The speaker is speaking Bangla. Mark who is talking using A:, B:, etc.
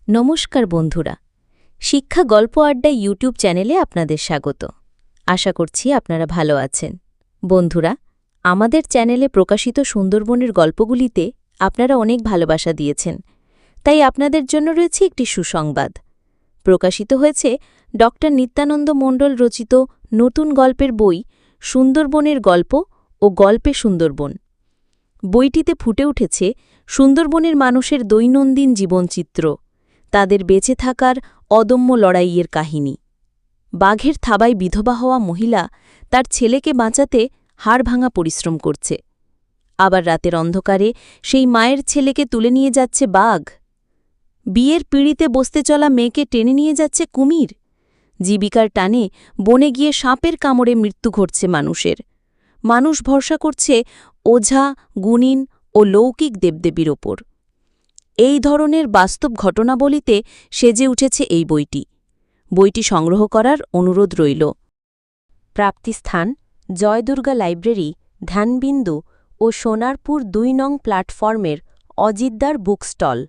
A: নমস্কার বন্ধুরা, শিক্ষা গল্প আড্ডা ইউটিউব চ্যানেলে আপনাদের স্বাগত। আশা করছি আপনারা ভালো আছেন। বন্ধুরা, আমাদের চ্যানেলে প্রকাশিত সুন্দরবনের গল্পগুলিতে আপনারা অনেক ভালোবাসা দিয়েছেন, তাই আপনাদের জন্য রয়েছে একটি সুসংবাদ। প্রকাশিত হয়েছে ড নিত্যানন্দ মণ্ডল রচিত নতুন গল্পের বই সুন্দরবনের গল্প ও গল্পে সুন্দরবন। বইটিতে ফুটে উঠেছে সুন্দরবনের মানুষের দৈনন্দিন জীবনচিত্র, তাদের বেঁচে থাকার অদম্য লড়াইয়ের কাহিনী। বাঘের থাবায় বিধবা হওয়া মহিলা তার ছেলেকে বাঁচাতে হাড়ভাঙা পরিশ্রম করছে, আবার রাতের অন্ধকারে সেই মায়ের ছেলেকে তুলে নিয়ে যাচ্ছে বাঘ। বিয়ের পিঁড়িতে বসতে চলা মেয়েকে টেনে নিয়ে যাচ্ছে কুমির। জীবিকার টানে বনে গিয়ে সাপের কামড়ে মৃত্যু ঘটছে মানুষের। মানুষ ভরসা করছে ওঝা, গুণিন ও লৌকিক দেবদেবীর ওপর। এই ধরনের বাস্তব ঘটনাবলিতে সেজে উঠেছে এই বইটি। বইটি সংগ্রহ করার অনুরোধ রইল। প্রাপ্তিস্থান: জয়দুর্গা লাইব্রেরি, ধ্যানবিন্দু ও সোনারপুর ২ নং প্ল্যাটফর্মের অজিতদার বুক স্টল।